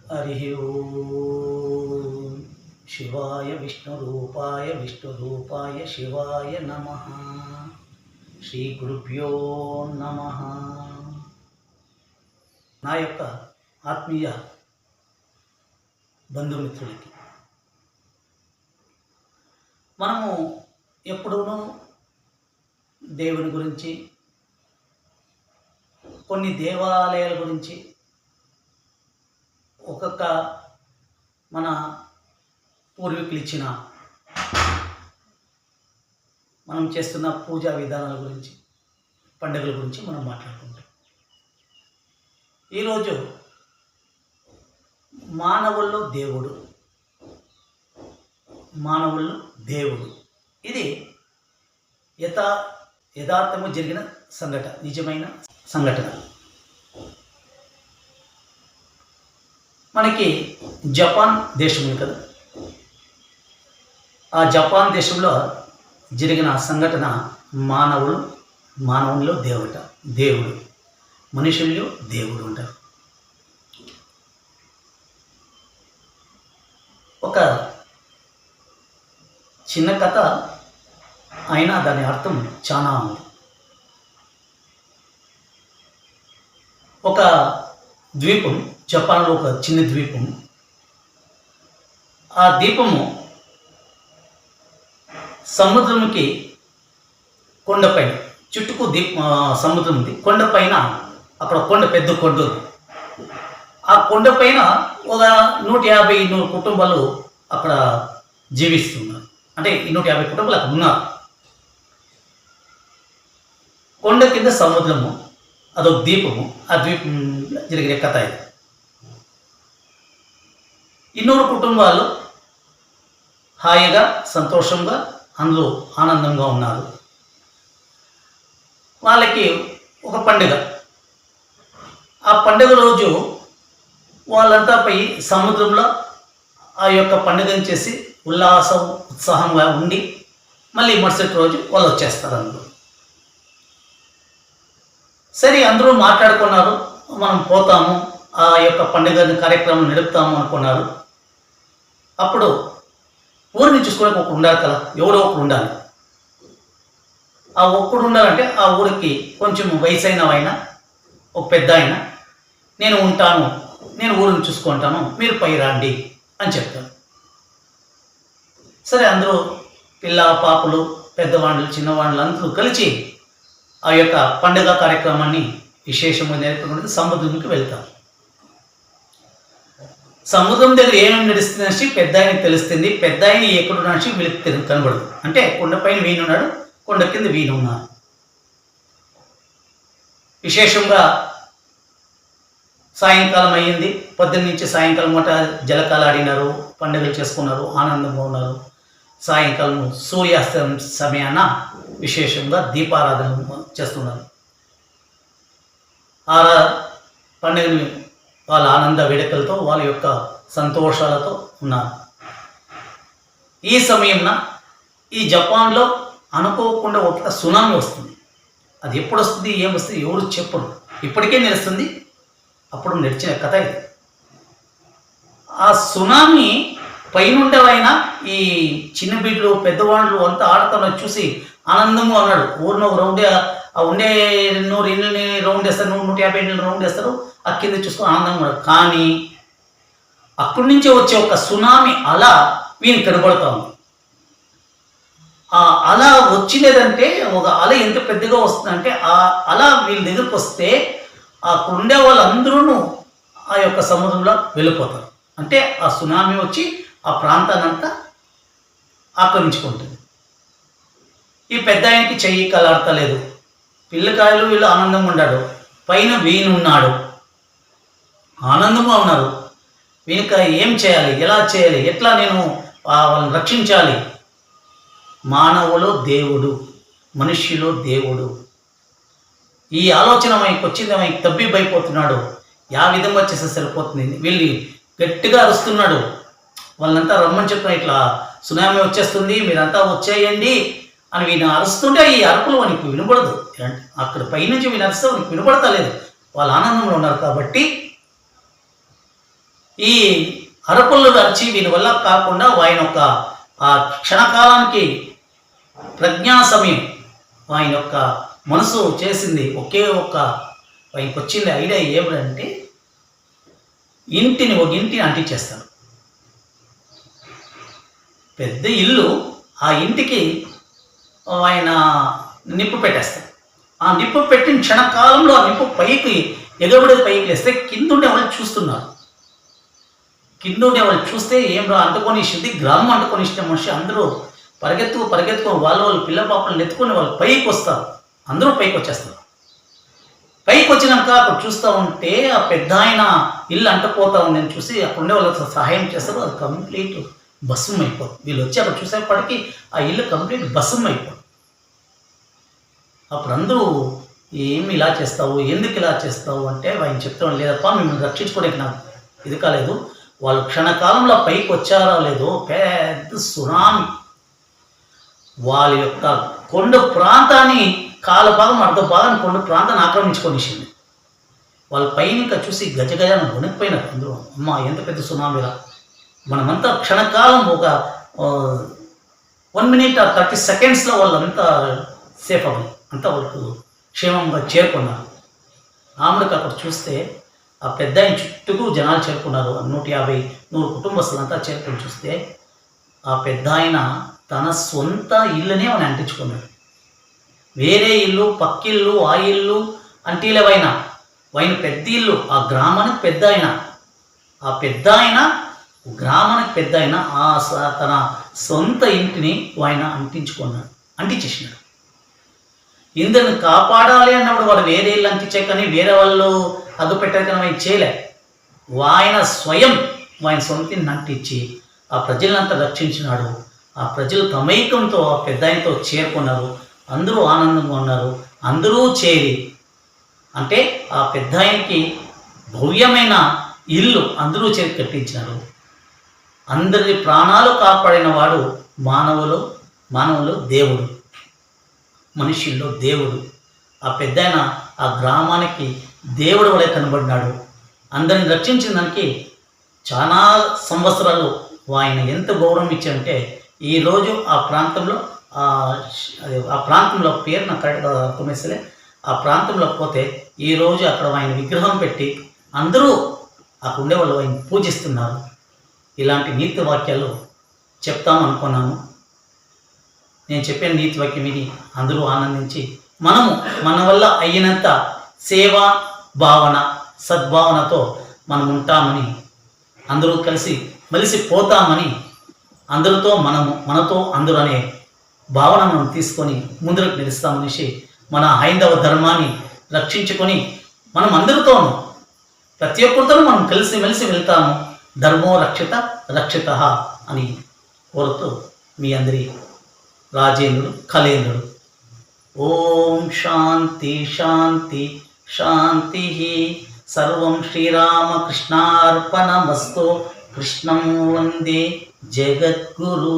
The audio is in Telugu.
हरि ओम शिवाय विष्णुरूपाय शिवाय नमः। శ్రీ గురుభ్యో నమః। నా యొక్క ఆత్మీయ బంధుమిత్రులకి మనము ఎప్పుడూనూ దేవుని గురించి, కొన్ని దేవాలయాల గురించి, ఒక్కొక్క మన పూర్వీకులు ఇచ్చిన మనం చేస్తున్న పూజా విధానాల గురించి, పండుగల గురించి మనం మాట్లాడుకుంటాం. ఈరోజు మానవుల్లో దేవుడు ఇది యథార్థము జరిగిన సంఘటన, నిజమైన సంఘటన. మనకి జపాన్ దేశం ఉంది కదా, ఆ జపాన్ దేశంలో జరిగిన సంఘటన మానవుల్లో దేవుడు, మనుషుల్లో దేవుడు ఉంటారు. ఒక చిన్న కథ అయినా దాని అర్థం చాలా ఉంది. ఒక ద్వీపం, జపాన్లో ఒక చిన్న ద్వీపం. ఆ ద్వీపము సముద్రంకి కొండపైన, చుట్టుకు సముద్రం ఉంది. కొండపైన అక్కడ పెద్ద కొండ ఉంది. ఆ కొండపైన ఒక 150-200 కుటుంబాలు అక్కడ జీవిస్తున్నారు. అంటే 150 కుటుంబాలు అక్కడ ఉన్నారు. కొండ కింద సముద్రము, అదొక ద్వీపము. ఆ ద్వీపం జరిగిన కథ ఇది. 200 కుటుంబాలు హాయిగా, సంతోషంగా, అందులో ఆనందంగా ఉన్నారు. వాళ్ళకి ఒక పండుగ. ఆ పండుగ రోజు వాళ్ళంతా పోయి సముద్రంలో ఆ యొక్క పండుగను చేసి ఉత్సాహంగా ఉండి మళ్ళీ మరుసటి రోజు వాళ్ళు వచ్చేస్తారు. అందులో సరే, అందరూ మాట్లాడుకున్నారు, మనం పోతాము, ఆ యొక్క పండుగ కార్యక్రమం నడుపుతాము అనుకున్నారు. అప్పుడు ఊరిని చూసుకోవడానికి ఒకరు ఉండాలి కదా, ఎవరో ఒకరు ఉండాలి. ఆ ఒక్కడు ఉండాలంటే ఆ ఊరికి కొంచెం వయసైన ఆయన, ఒక పెద్ద ఆయన, నేను ఉంటాను, నేను ఊరిని చూసుకుంటాను, మీరు పై రండి అని చెప్తారు. సరే, అందరూ పిల్ల పాపలు, పెద్దవాళ్ళు, చిన్నవాళ్ళు అందరూ కలిసి ఆ యొక్క పండుగ కార్యక్రమాన్ని విశేషంగా నేర్పుకుంటూ సముద్రంకి వెళ్తారు. సముద్రం దగ్గర ఏమేమి నడుస్తుందని పెద్ద ఆయనకి తెలుస్తుంది. పెద్ద ఆయన ఎక్కడున్నాడు వీళ్ళకి కనబడదు. అంటే కొండపైన వీణున్నాడు, కొండ కింద వీణున్నారు. విశేషంగా సాయంకాలం అయ్యింది. పొద్దున్న నుంచి సాయంకాలం పూట జలకాలు ఆడినారు, పండుగలు చేసుకున్నారు, ఆనందంగా ఉన్నారు. సాయంకాలం సూర్యాస్తమయం సమయాన విశేషంగా దీపారాధన చేస్తున్నారు. ఆ పండుగని వాళ్ళ ఆనంద వేడుకలతో, వాళ్ళ యొక్క సంతోషాలతో ఉన్నారు. ఈ సమయంలో ఈ జపాన్లో అనుకోకుండా ఒక సునామీ వస్తుంది. అది ఎప్పుడు వస్తుంది, ఏమొస్తుంది ఎవరు చెప్పరు. ఇప్పటికే నడుస్తుంది, అప్పుడు నడిచిన కథ ఇది. ఆ సునామీ పైనుండేవైనా ఈ చిన్న బిడ్డలు, పెద్దవాళ్ళు అంతా ఆడుతున్న చూసి ఆనందంగా ఉన్నాడు. ఊరిలో ఒక ఉండే 100 ఇళ్ళని రౌండ్ వేస్తారు, 150 ఇళ్ళని రౌండ్ వేస్తారు. ఆ కింద చూసుకొని ఆనందంగా ఉన్నాడు. కానీ అక్కడి నుంచి వచ్చే ఒక సునామీ అలా వీని కనబడుతూ ఉంది. ఆ అల వచ్చినదంటే, ఒక అల ఎంత పెద్దగా వస్తుందంటే, ఆ అల వీళ్ళ దగ్గరకు వస్తే అక్కడ ఉండే వాళ్ళందరూ ఆ యొక్క సముద్రంలో వెళ్ళిపోతారు. అంటే ఆ సునామీ వచ్చి ఆ ప్రాంతాన్నంతా ఆక్రమించుకుంటుంది. ఈ పెద్ద ఆయనకి చెయ్యి కలాడతలేదు. పిల్లకాయలు వీళ్ళు ఆనందంగా ఉన్నాడు. పైన వీణున్నాడు, ఆనందంగా ఉన్నారు. వీనిక ఏం చేయాలి, ఎలా చేయాలి, ఎట్లా నేను వాళ్ళని రక్షించాలి? మానవులో దేవుడు, మనుష్యులో దేవుడు. ఈ ఆలోచన మనకి వచ్చింది. మనకి తబ్బిబ్బైపోతున్నాడు. యా విధంగా వచ్చేస్తే సరిపోతుంది. వీళ్ళు గట్టిగా అరుస్తున్నాడు. వాళ్ళంతా రమ్మని చెప్తున్నా, ఇట్లా సునామీ వచ్చేస్తుంది, మీరంతా వచ్చేయండి అని వీళ్ళు అరుస్తుంటే ఈ అరుపులు మనకి వినబడదు. అక్కడ పైనుంచి వీళ్ళు అరుస్తే మనకి వినబడతలేదు. వాళ్ళు ఆనందంలో ఉన్నారు కాబట్టి ఈ అరపుళ్ళు అరిచి వీని వల్ల కాకుండా ఆయన యొక్క ఆ క్షణకాలానికి ప్రజ్ఞా సమయం ఆయన యొక్క మనసు చేసింది ఒకే ఒక్క ఆయనకు వచ్చింది ఐడియా ఏమిటంటే ఒక ఇంటిని అంటించేస్తాను. పెద్ద ఇల్లు, ఆ ఇంటికి ఆయన నిప్పు పెట్టేస్తాడు. ఆ నిప్పు పెట్టిన క్షణకాలంలో ఆ నిప్పు పైకి పైకి లేస్తే కిందుండే వాళ్ళు చూస్తున్నారు. కిందుండే వాళ్ళు చూస్తే ఏం రా అంటుకొని శుద్ధి గ్రామం అంటుకొని ఇష్టం మనిషి అందరూ పరిగెత్తుకొని వాళ్ళు పిల్ల పాపలను ఎత్తుకొని వాళ్ళు పైకి వస్తారు. అందరూ పైకి వచ్చేస్తారు. పైకి వచ్చినాక అక్కడ చూస్తూ ఉంటే ఆ పెద్ద ఆయన ఇల్లు అంటపోతా ఉందని చూసి అక్కడ ఉండే వాళ్ళకి సహాయం చేస్తారు. అది కంప్లీట్ భస్మం అయిపోతుంది. వీళ్ళు వచ్చి అక్కడ చూసేప్పటికీ ఆ ఇల్లు కంప్లీట్ భస్మం అయిపోతుంది. అప్పుడు అందరూ ఏమి ఇలా చేస్తావు, ఎందుకు ఇలా చేస్తావు అంటే ఆయన చెప్తాం, లేదప్పా మిమ్మల్ని రక్షించుకోవడానికి నాకు ఇది కాలేదు. వాళ్ళు క్షణకాలంలో పైకి వచ్చారో లేదో పెద్ద సునామీ వాళ్ళ యొక్క కొండ ప్రాంతాన్ని కాల భాగం అర్ధ భాగం కొండ ప్రాంతాన్ని ఆక్రమించుకొనిసింది. వాళ్ళ పైన ఇంకా చూసి గజగజాన్ని వణికిపోయినారు అందరూ. అమ్మ ఎంత పెద్ద సునామీరా, మనమంతా క్షణకాలం ఒక 1 minute or 30 secondsలో వాళ్ళంతా సేఫ్ అవ్వాలి, అంతా వాళ్ళకు క్షేమంగా చేరుకున్నారు. ఆమెకు అక్కడ చూస్తే ఆ పెద్ద ఆయన చుట్టూ జనాలు చేరుకున్నారు. 150-100 కుటుంబస్తులంతా చేరుకొని చూస్తే ఆ పెద్ద ఆయన తన సొంత ఇల్లునే ఆయన అంటించుకున్నాడు. వేరే ఇల్లు, పక్కిల్లు, ఆ ఇల్లు అంటీలేవైనా ఆయన పెద్ద ఇల్లు, ఆ గ్రామానికి పెద్ద ఆయన, ఆ పెద్ద ఆయన గ్రామానికి పెద్ద ఆయన తన సొంత ఇంటిని ఆయన అంటించేసినాడు. ఇందుని కాపాడాలి అన్నప్పుడు వాడు వేరే ఇల్లు అంటించే కానీ వేరే వాళ్ళు అగ్గు పెట్టాకని ఆయన చేయలే. ఆయన స్వయం ఆయన సొంత ఇంటిని అంటించి ఆ ప్రజలంతా రక్షించినాడు. ఆ ప్రజలు తమైకంతో ఆ పెద్ద ఆయనతో చేరుకున్నారు. అందరూ ఆనందంగా ఉన్నారు. అందరూ చేరి అంటే ఆ పెద్ద ఆయనకి భవ్యమైన ఇల్లు అందరూ చేరి కట్టించినారు. అందరి ప్రాణాలు కాపాడిన వాడు మానవులు దేవుడు, మనుషుల్లో దేవుడు. ఆ పెద్ద ఆయన ఆ గ్రామానికి దేవుడు వలె కనబడినాడు. అందరిని రక్షించిన దానికి చాలా సంవత్సరాలు ఆయన ఎంత గౌరవం ఇచ్చారంటే ఈరోజు ఆ ప్రాంతంలో పేరు నాకు కరెక్ట్గా అర్థమేసలే, ఆ ప్రాంతంలో పోతే ఈరోజు అక్కడ ఆయన విగ్రహం పెట్టి అందరూ అక్కడ ఉండే వాళ్ళు ఆయన పూజిస్తున్నారు. ఇలాంటి నీతి వాక్యాలు చెప్తామనుకున్నాను. నేను చెప్పిన నీతి వాక్యం విని అందరూ ఆనందించి మన వల్ల అయినంత సేవా భావన సద్భావనతో మనం ఉంటామని, అందరూ కలిసి పోతామని, అందరితో మనతో అందరూ అనే భావన మనం తీసుకొని ముందుకు నిలుస్తామనేసి మన హైందవ ధర్మాన్ని రక్షించుకొని మనం అందరితోనూ ప్రతి ఒక్కరితోనూ మనం కలిసిమెలిసి వెళ్తాము. ధర్మో రక్షిత అని కోరుతూ మీ అందరి రాజేంద్రుడు కళేంద్రుడు. ఓం శాంతి శాంతి శాంతి. సర్వం శ్రీరామకృష్ణార్పణమస్తు. కృష్ణం వందే జగద్గురు.